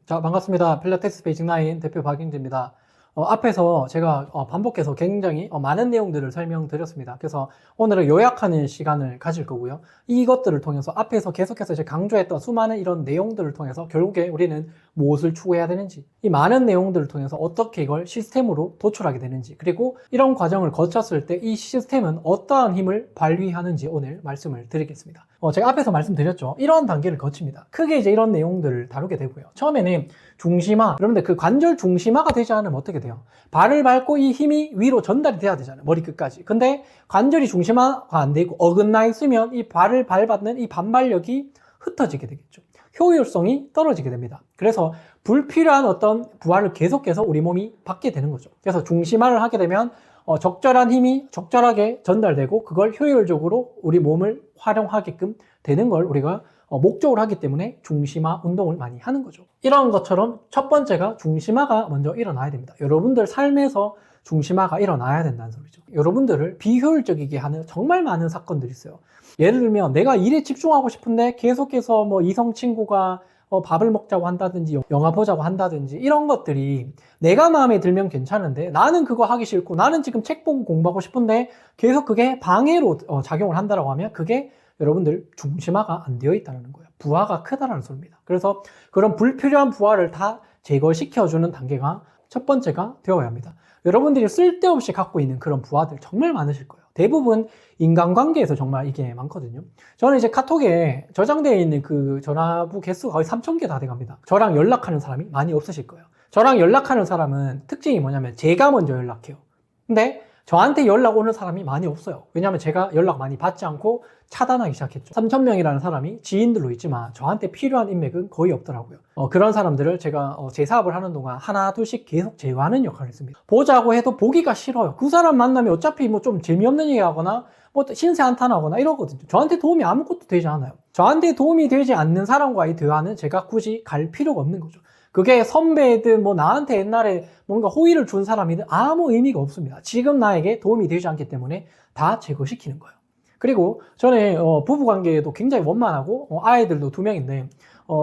자, 반갑습니다. 필라테스 베이직9 대표 박윤재입니다. 앞에서 제가 반복해서 굉장히 많은 내용들을 설명드렸습니다. 그래서 오늘은 요약하는 시간을 가질 거고요. 이것들을 통해서 앞에서 계속해서 이제 강조했던 수많은 이런 내용들을 통해서 결국에 우리는 무엇을 추구해야 되는지, 이 많은 내용들을 통해서 어떻게 이걸 시스템으로 도출하게 되는지, 그리고 이런 과정을 거쳤을 때 이 시스템은 어떠한 힘을 발휘하는지 오늘 말씀을 드리겠습니다. 제가 앞에서 말씀드렸죠. 이런 단계를 거칩니다. 크게 이제 이런 내용들을 다루게 되고요. 처음에는 중심화, 여러분들 그 관절 중심화가 되지 않으면 어떻게 돼요? 발을 밟고 이 힘이 위로 전달이 돼야 되잖아요. 머리 끝까지. 근데 관절이 중심화가 안 되고 어긋나 있으면 이 발을 밟았는 이 반발력이 흩어지게 되겠죠. 효율성이 떨어지게 됩니다. 그래서 불필요한 어떤 부하를 계속해서 우리 몸이 받게 되는 거죠. 그래서 중심화를 하게 되면 적절한 힘이 적절하게 전달되고 그걸 효율적으로 우리 몸을 활용하게끔 되는 걸 우리가 목적으로 하기 때문에 중심화 운동을 많이 하는 거죠. 이런 것처럼 첫 번째가 중심화가 먼저 일어나야 됩니다. 여러분들 삶에서 중심화가 일어나야 된다는 소리죠. 여러분들을 비효율적이게 하는 정말 많은 사건들이 있어요. 예를 들면 내가 일에 집중하고 싶은데 계속해서 뭐 이성 친구가 밥을 먹자고 한다든지 영화 보자고 한다든지 이런 것들이 내가 마음에 들면 괜찮은데 나는 그거 하기 싫고 나는 지금 책 보고 공부하고 싶은데 계속 그게 방해로 작용을 한다라고 하면 그게 여러분들 중심화가 안 되어 있다는 거예요. 부하가 크다라는 소리입니다. 그래서 그런 불필요한 부하를 다 제거시켜주는 단계가 첫 번째가 되어야 합니다. 여러분들이 쓸데없이 갖고 있는 그런 부하들 정말 많으실 거예요. 대부분 인간관계에서 정말 이게 많거든요. 저는 이제 카톡에 저장되어 있는 그 전화부 개수가 거의 3,000개 다 돼갑니다. 저랑 연락하는 사람이 많이 없으실 거예요. 저랑 연락하는 사람은 특징이 뭐냐면 제가 먼저 연락해요. 근데 저한테 연락 오는 사람이 많이 없어요. 왜냐하면 제가 연락 많이 받지 않고 차단하기 시작했죠. 3,000명이라는 사람이 지인들로 있지만 저한테 필요한 인맥은 거의 없더라고요. 그런 사람들을 제가 제 사업을 하는 동안 하나 둘씩 계속 제거하는 역할을 했습니다. 보자고 해도 보기가 싫어요. 그 사람 만나면 어차피 뭐 좀 재미없는 얘기 하거나 뭐 신세 한탄하거나 이러거든요. 저한테 도움이 아무것도 되지 않아요. 저한테 도움이 되지 않는 사람과의 대화는 제가 굳이 갈 필요가 없는 거죠. 그게 선배든 뭐 나한테 옛날에 뭔가 호의를 준 사람이든 아무 의미가 없습니다. 지금 나에게 도움이 되지 않기 때문에 다 제거시키는 거예요. 그리고 저는 부부관계에도 굉장히 원만하고 아이들도 2명인데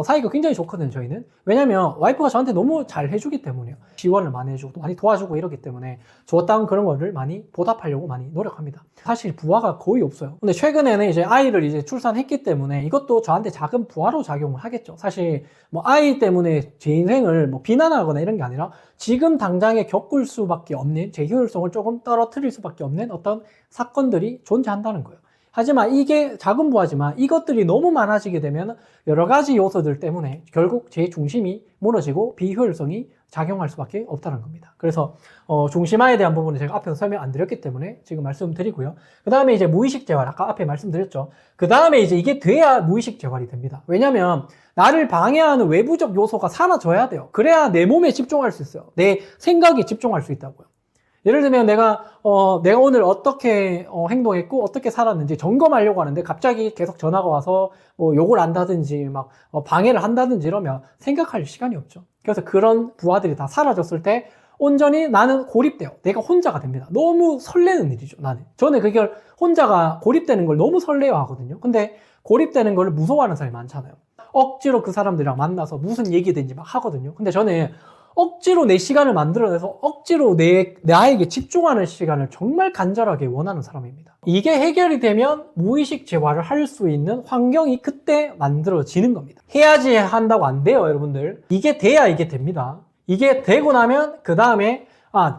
사이가 굉장히 좋거든요. 저희는. 왜냐면 와이프가 저한테 너무 잘 해주기 때문에요. 지원을 많이 해주고 많이 도와주고 이러기 때문에 줬다는 그런 거를 많이 보답하려고 많이 노력합니다. 사실 부하가 거의 없어요. 근데 최근에는 이제 아이를 이제 출산했기 때문에 이것도 저한테 작은 부하로 작용을 하겠죠. 사실 뭐 아이 때문에 제 인생을 뭐 비난하거나 이런 게 아니라 지금 당장에 겪을 수밖에 없는 제 효율성을 조금 떨어뜨릴 수밖에 없는 어떤 사건들이 존재한다는 거예요. 하지만 이게 작은 부하지만 이것들이 너무 많아지게 되면 여러 가지 요소들 때문에 결국 제 중심이 무너지고 비효율성이 작용할 수밖에 없다는 겁니다. 그래서 중심화에 대한 부분은 제가 앞에서 설명 안 드렸기 때문에 지금 말씀드리고요. 그 다음에 이제 무의식 재활, 아까 앞에 말씀드렸죠. 그 다음에 이제 이게 돼야 무의식 재활이 됩니다. 왜냐면 나를 방해하는 외부적 요소가 사라져야 돼요. 그래야 내 몸에 집중할 수 있어요. 내 생각에 집중할 수 있다고요. 예를 들면 내가 오늘 어떻게 행동했고 어떻게 살았는지 점검하려고 하는데 갑자기 계속 전화가 와서 뭐 욕을 한다든지 막 방해를 한다든지 이러면 생각할 시간이 없죠. 그래서 그런 부하들이 다 사라졌을 때 온전히 나는 고립돼요. 내가 혼자가 됩니다. 너무 설레는 일이죠, 나는. 저는 그걸 혼자가 고립되는 걸 너무 설레어 하거든요. 근데 고립되는 걸 무서워하는 사람이 많잖아요. 억지로 그 사람들이랑 만나서 무슨 얘기든지 막 하거든요. 근데 저는 억지로 내 시간을 만들어내서 억지로 나에게 집중하는 시간을 정말 간절하게 원하는 사람입니다. 이게 해결이 되면 무의식 재활을 할 수 있는 환경이 그때 만들어지는 겁니다. 해야지 한다고 안 돼요, 여러분들. 이게 돼야 이게 됩니다. 이게 되고 나면 그 다음에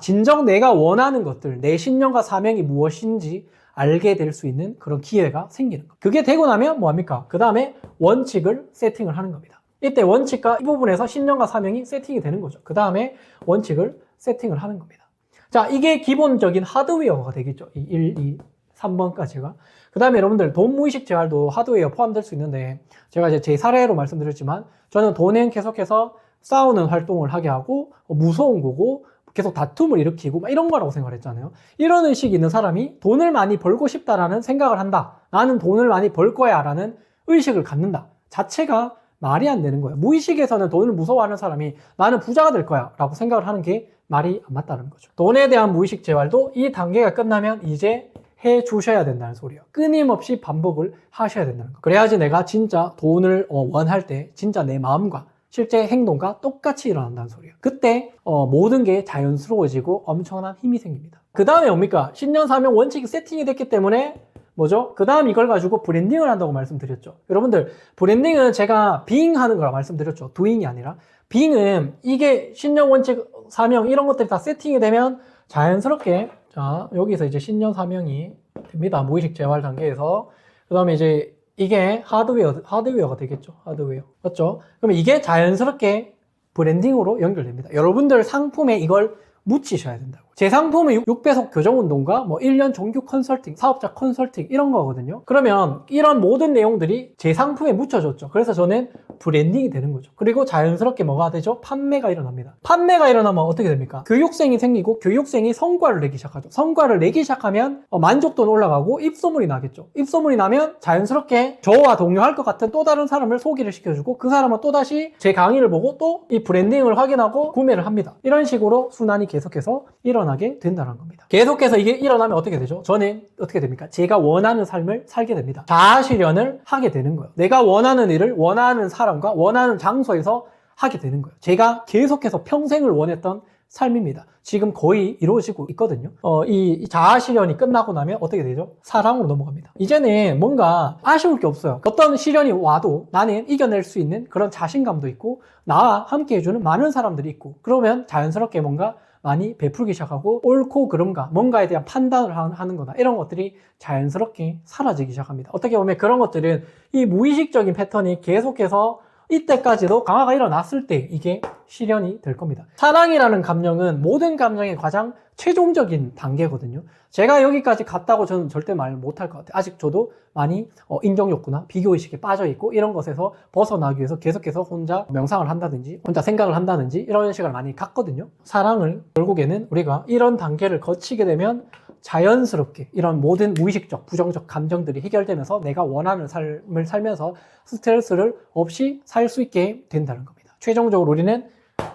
진정 내가 원하는 것들, 내 신념과 사명이 무엇인지 알게 될 수 있는 그런 기회가 생기는 겁니다. 그게 되고 나면 뭐합니까? 그 다음에 원칙을 세팅을 하는 겁니다. 이때 원칙과 이 부분에서 신념과 사명이 세팅이 되는 거죠. 그 다음에 원칙을 세팅을 하는 겁니다. 자, 이게 기본적인 하드웨어가 되겠죠. 이 1, 2, 3번까지가. 그 다음에 여러분들 돈 무의식 재활도 하드웨어 포함될 수 있는데 제가 이제 제 사례로 말씀드렸지만 저는 돈은 계속해서 싸우는 활동을 하게 하고 무서운 거고 계속 다툼을 일으키고 막 이런 거라고 생각을 했잖아요. 이런 의식이 있는 사람이 돈을 많이 벌고 싶다라는 생각을 한다. 나는 돈을 많이 벌 거야 라는 의식을 갖는다. 자체가 말이 안 되는 거예요. 무의식에서는 돈을 무서워하는 사람이 나는 부자가 될 거야 라고 생각을 하는 게 말이 안 맞다는 거죠. 돈에 대한 무의식 재활도 이 단계가 끝나면 이제 해 주셔야 된다는 소리예요. 끊임없이 반복을 하셔야 된다는 거. 그래야지 내가 진짜 돈을 원할 때 진짜 내 마음과 실제 행동과 똑같이 일어난다는 소리예요. 그때 모든 게 자연스러워지고 엄청난 힘이 생깁니다. 그 다음에 뭡니까? 신년 사명 원칙이 세팅이 됐기 때문에 뭐죠? 그 다음 이걸 가지고 브랜딩을 한다고 말씀드렸죠. 여러분들 브랜딩은 제가 being 하는 거라 말씀드렸죠. doing이 아니라 being은 이게 신년 원칙 사명 이런 것들이 다 세팅이 되면 자연스럽게 자 여기서 이제 신년 사명이 됩니다. 무의식 재활 단계에서 그 다음에 이제 이게 하드웨어가 되겠죠. 하드웨어 맞죠? 그러면 이게 자연스럽게 브랜딩으로 연결됩니다. 여러분들 상품에 이걸 묻히셔야 된다고. 제 상품은 6배속 교정운동과 뭐 1년 종교 컨설팅, 사업자 컨설팅 이런 거거든요. 그러면 이런 모든 내용들이 제 상품에 묻혀졌죠. 그래서 저는 브랜딩이 되는 거죠. 그리고 자연스럽게 뭐가 되죠? 판매가 일어납니다. 판매가 일어나면 어떻게 됩니까? 교육생이 생기고 교육생이 성과를 내기 시작하죠. 성과를 내기 시작하면 만족도는 올라가고 입소문이 나겠죠. 입소문이 나면 자연스럽게 저와 동료할 것 같은 또 다른 사람을 소개를 시켜주고 그 사람은 또다시 제 강의를 보고 또 이 브랜딩을 확인하고 구매를 합니다. 이런 식으로 순환이 계속해서 일어나게 된다는 겁니다. 계속해서 이게 일어나면 어떻게 되죠? 저는 어떻게 됩니까? 제가 원하는 삶을 살게 됩니다. 자아실현을 하게 되는 거예요. 내가 원하는 일을 원하는 사람과 원하는 장소에서 하게 되는 거예요. 제가 계속해서 평생을 원했던 삶입니다. 지금 거의 이루어지고 있거든요. 이 자아실현이 끝나고 나면 어떻게 되죠? 사랑으로 넘어갑니다. 이제는 뭔가 아쉬울 게 없어요. 어떤 시련이 와도 나는 이겨낼 수 있는 그런 자신감도 있고 나와 함께 해주는 많은 사람들이 있고 그러면 자연스럽게 뭔가 많이 베풀기 시작하고 옳고 그른가 뭔가에 대한 판단을 하는 거나 이런 것들이 자연스럽게 사라지기 시작합니다. 어떻게 보면 그런 것들은 이 무의식적인 패턴이 계속해서 이때까지도 강화가 일어났을 때 이게 실현이 될 겁니다. 사랑이라는 감정은 모든 감정의 가장 최종적인 단계거든요. 제가 여기까지 갔다고 저는 절대 말 못할 것 같아요. 아직 저도 많이 인정욕구나 비교의식에 빠져있고 이런 것에서 벗어나기 위해서 계속해서 혼자 명상을 한다든지 혼자 생각을 한다든지 이런 시간을 많이 갔거든요. 사랑을 결국에는 우리가 이런 단계를 거치게 되면 자연스럽게 이런 모든 무의식적 부정적 감정들이 해결되면서 내가 원하는 삶을 살면서 스트레스를 없이 살 수 있게 된다는 겁니다. 최종적으로 우리는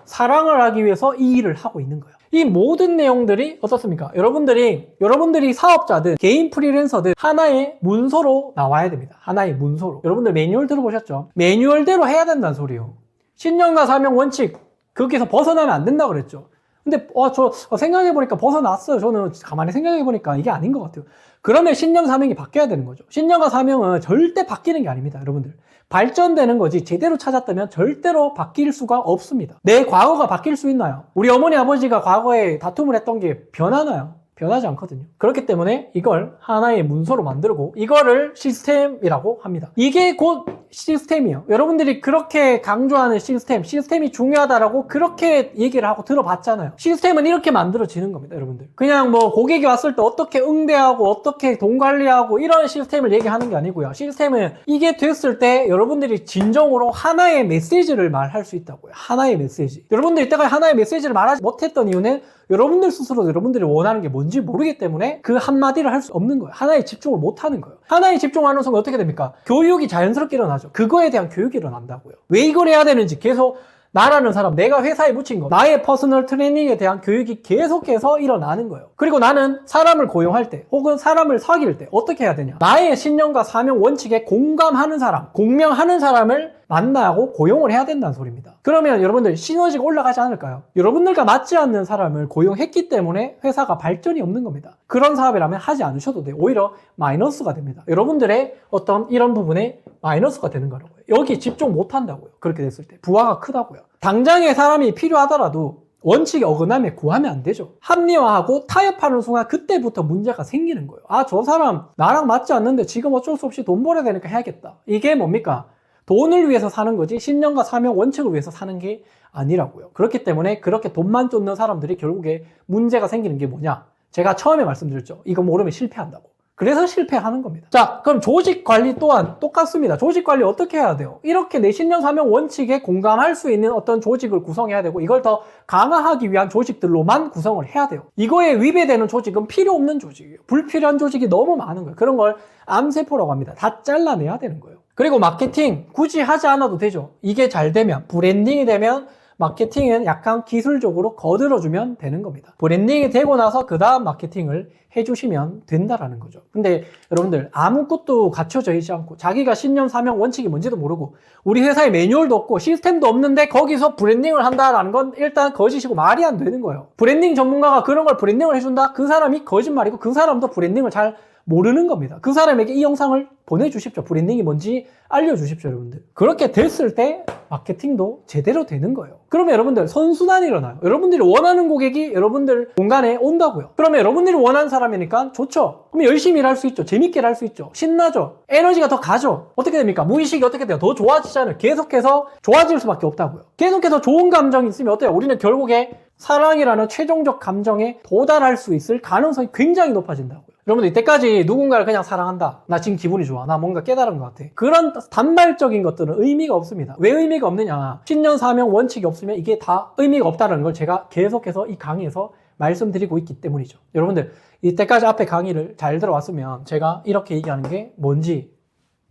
사랑을 하기 위해서 이 일을 하고 있는 거예요. 이 모든 내용들이 어떻습니까? 여러분들이 사업자든 개인 프리랜서든 하나의 문서로 나와야 됩니다. 하나의 문서로. 여러분들 매뉴얼 들어보셨죠? 매뉴얼대로 해야 된다는 소리예요. 신념과 사명 원칙 거기서 벗어나면 안 된다고 그랬죠. 근데 저 생각해보니까 벗어났어요. 저는 가만히 생각해보니까 이게 아닌 것 같아요. 그러면 신념 사명이 바뀌어야 되는 거죠. 신념과 사명은 절대 바뀌는 게 아닙니다. 여러분들 발전되는 거지 제대로 찾았다면 절대로 바뀔 수가 없습니다. 내 과거가 바뀔 수 있나요? 우리 어머니 아버지가 과거에 다툼을 했던 게 변하나요? 변하지 않거든요. 그렇기 때문에 이걸 하나의 문서로 만들고 이거를 시스템이라고 합니다. 이게 곧 시스템이에요. 여러분들이 그렇게 강조하는 시스템이 중요하다라고 그렇게 얘기를 하고 들어봤잖아요. 시스템은 이렇게 만들어지는 겁니다, 여러분들. 그냥 뭐 고객이 왔을 때 어떻게 응대하고 어떻게 돈 관리하고 이런 시스템을 얘기하는 게 아니고요. 시스템은 이게 됐을 때 여러분들이 진정으로 하나의 메시지를 말할 수 있다고요. 하나의 메시지. 여러분들이 이때까지 하나의 메시지를 말하지 못했던 이유는 여러분들 스스로 여러분들이 원하는 게 뭔지 모르기 때문에 그 한마디를 할 수 없는 거예요. 하나에 집중을 못 하는 거예요. 하나에 집중하는 순간 어떻게 됩니까? 교육이 자연스럽게 일어나죠. 그거에 대한 교육이 일어난다고요. 왜 이걸 해야 되는지 계속 나라는 사람, 내가 회사에 묻힌 거, 나의 퍼스널 트레이닝에 대한 교육이 계속해서 일어나는 거예요. 그리고 나는 사람을 고용할 때 혹은 사람을 사귈 때 어떻게 해야 되냐? 나의 신념과 사명 원칙에 공감하는 사람, 공명하는 사람을 만나고 고용을 해야 된다는 소리입니다. 그러면 여러분들 시너지가 올라가지 않을까요? 여러분들과 맞지 않는 사람을 고용했기 때문에 회사가 발전이 없는 겁니다. 그런 사업이라면 하지 않으셔도 돼요. 오히려 마이너스가 됩니다. 여러분들의 어떤 이런 부분에 마이너스가 되는 거라고요. 여기 집중 못 한다고요. 그렇게 됐을 때 부하가 크다고요. 당장에 사람이 필요하더라도 원칙에 어긋나면 구하면 안 되죠. 합리화하고 타협하는 순간 그때부터 문제가 생기는 거예요. 아, 저 사람 나랑 맞지 않는데 지금 어쩔 수 없이 돈 벌어야 되니까 해야겠다. 이게 뭡니까? 돈을 위해서 사는 거지 신념과 사명 원칙을 위해서 사는 게 아니라고요. 그렇기 때문에 그렇게 돈만 쫓는 사람들이 결국에 문제가 생기는 게 뭐냐? 제가 처음에 말씀드렸죠. 이거 모르면 실패한다고. 그래서 실패하는 겁니다. 자, 그럼 조직 관리 또한 똑같습니다. 조직 관리 어떻게 해야 돼요? 이렇게 내 신념 사명 원칙에 공감할 수 있는 어떤 조직을 구성해야 되고 이걸 더 강화하기 위한 조직들로만 구성을 해야 돼요. 이거에 위배되는 조직은 필요 없는 조직이에요. 불필요한 조직이 너무 많은 거예요. 그런 걸 암세포라고 합니다. 다 잘라내야 되는 거예요. 그리고 마케팅 굳이 하지 않아도 되죠. 이게 잘 되면 브랜딩이 되면 마케팅은 약간 기술적으로 거들어주면 되는 겁니다. 브랜딩이 되고 나서 그 다음 마케팅을 해주시면 된다라는 거죠. 근데 여러분들 아무것도 갖춰져 있지 않고 자기가 신념, 사명, 원칙이 뭔지도 모르고 우리 회사에 매뉴얼도 없고 시스템도 없는데 거기서 브랜딩을 한다라는 건 일단 거짓이고 말이 안 되는 거예요. 브랜딩 전문가가 그런 걸 브랜딩을 해준다? 그 사람이 거짓말이고 그 사람도 브랜딩을 잘 모르는 겁니다. 그 사람에게 이 영상을 보내주십시오. 브랜딩이 뭔지 알려주십시오, 여러분들. 그렇게 됐을 때 마케팅도 제대로 되는 거예요. 그러면 여러분들 선순환이 일어나요. 여러분들이 원하는 고객이 여러분들 공간에 온다고요. 그러면 여러분들이 원하는 사람이니까 좋죠. 그럼 열심히 일할 수 있죠. 재밌게 일할 수 있죠. 신나죠. 에너지가 더 가죠. 어떻게 됩니까? 무의식이 어떻게 돼요? 더 좋아지잖아요. 계속해서 좋아질 수밖에 없다고요. 계속해서 좋은 감정이 있으면 어때요? 우리는 결국에 사랑이라는 최종적 감정에 도달할 수 있을 가능성이 굉장히 높아진다고요. 여러분들 이때까지 누군가를 그냥 사랑한다. 나 지금 기분이 좋아. 나 뭔가 깨달은 것 같아. 그런 단발적인 것들은 의미가 없습니다. 왜 의미가 없느냐? 신념, 사명, 원칙이 없으면 이게 다 의미가 없다는 걸 제가 계속해서 이 강의에서 말씀드리고 있기 때문이죠. 여러분들 이때까지 앞에 강의를 잘 들어왔으면 제가 이렇게 얘기하는 게 뭔지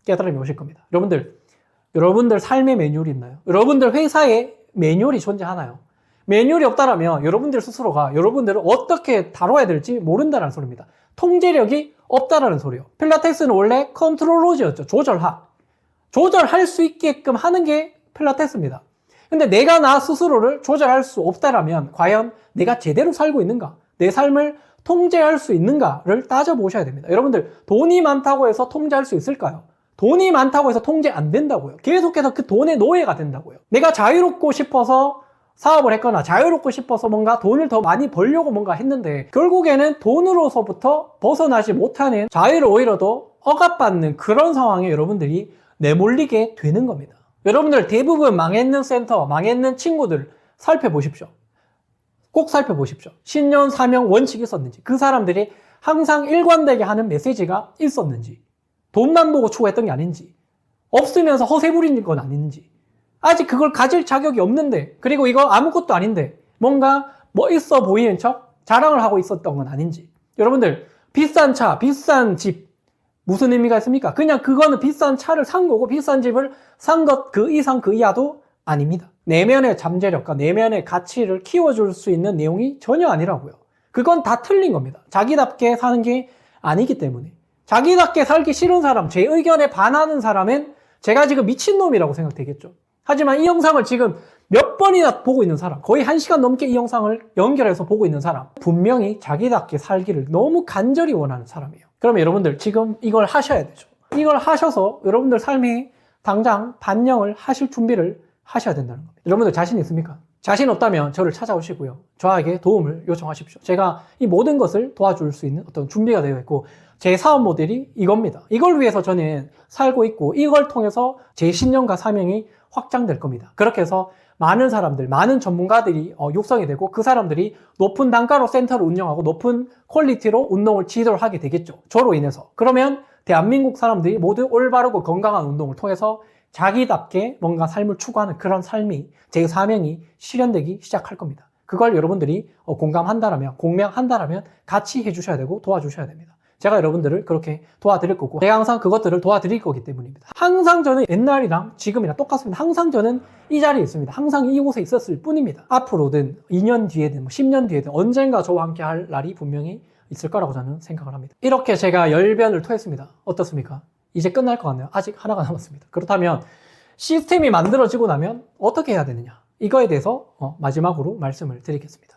깨달음이 오실 겁니다. 여러분들 삶의 매뉴얼이 있나요? 여러분들 회사에 매뉴얼이 존재하나요? 매뉴얼이 없다라면 여러분들 스스로가 여러분들을 어떻게 다뤄야 될지 모른다는 소리입니다. 통제력이 없다라는 소리예요. 필라테스는 원래 컨트롤로즈였죠. 조절할 수 있게끔 하는 게 필라테스입니다. 근데 내가 나 스스로를 조절할 수 없다라면 과연 내가 제대로 살고 있는가? 내 삶을 통제할 수 있는가를 따져보셔야 됩니다. 여러분들 돈이 많다고 해서 통제할 수 있을까요? 돈이 많다고 해서 통제 안 된다고요. 계속해서 그 돈의 노예가 된다고요. 내가 자유롭고 싶어서 사업을 했거나 자유롭고 싶어서 뭔가 돈을 더 많이 벌려고 뭔가 했는데 결국에는 돈으로서부터 벗어나지 못하는 자유를 오히려 더 억압받는 그런 상황에 여러분들이 내몰리게 되는 겁니다. 여러분들 대부분 망했는 센터, 망했는 친구들 살펴보십시오. 꼭 살펴보십시오. 신념, 사명, 원칙이 있었는지, 그 사람들이 항상 일관되게 하는 메시지가 있었는지, 돈만 보고 추구했던 게 아닌지, 없으면서 허세 부리는 건 아닌지, 아직 그걸 가질 자격이 없는데, 그리고 이거 아무것도 아닌데 뭔가 뭐 있어 보이는 척 자랑을 하고 있었던 건 아닌지. 여러분들 비싼 차, 비싼 집 무슨 의미가 있습니까? 그냥 그거는 비싼 차를 산 거고 비싼 집을 산 것 그 이상 그 이하도 아닙니다. 내면의 잠재력과 내면의 가치를 키워줄 수 있는 내용이 전혀 아니라고요. 그건 다 틀린 겁니다. 자기답게 사는 게 아니기 때문에. 자기답게 살기 싫은 사람, 제 의견에 반하는 사람은 제가 지금 미친놈이라고 생각되겠죠. 하지만 이 영상을 지금 몇 번이나 보고 있는 사람, 거의 1시간 넘게 이 영상을 연결해서 보고 있는 사람, 분명히 자기답게 살기를 너무 간절히 원하는 사람이에요. 그러면 여러분들 지금 이걸 하셔야 되죠. 이걸 하셔서 여러분들 삶에 당장 반영을 하실 준비를 하셔야 된다는 겁니다. 여러분들 자신 있습니까? 자신 없다면 저를 찾아오시고요. 저에게 도움을 요청하십시오. 제가 이 모든 것을 도와줄 수 있는 어떤 준비가 되어 있고 제 사업 모델이 이겁니다. 이걸 위해서 저는 살고 있고 이걸 통해서 제 신념과 사명이 확장될 겁니다. 그렇게 해서 많은 사람들, 많은 전문가들이 육성이 되고 그 사람들이 높은 단가로 센터를 운영하고 높은 퀄리티로 운동을 지도를 하게 되겠죠. 저로 인해서. 그러면 대한민국 사람들이 모두 올바르고 건강한 운동을 통해서 자기답게 뭔가 삶을 추구하는 그런 삶이, 제 사명이 실현되기 시작할 겁니다. 그걸 여러분들이 공명한다라면 같이 해주셔야 되고 도와주셔야 됩니다. 제가 여러분들을 그렇게 도와드릴 거고 제가 항상 그것들을 도와드릴 거기 때문입니다. 항상 저는 옛날이랑 지금이랑 똑같습니다. 항상 저는 이 자리에 있습니다. 항상 이곳에 있었을 뿐입니다. 앞으로든 2년 뒤에든 10년 뒤에든 언젠가 저와 함께 할 날이 분명히 있을 거라고 저는 생각을 합니다. 이렇게 제가 열변을 토했습니다. 어떻습니까? 이제 끝날 것 같네요. 아직 하나가 남았습니다. 그렇다면 시스템이 만들어지고 나면 어떻게 해야 되느냐? 이거에 대해서 마지막으로 말씀을 드리겠습니다.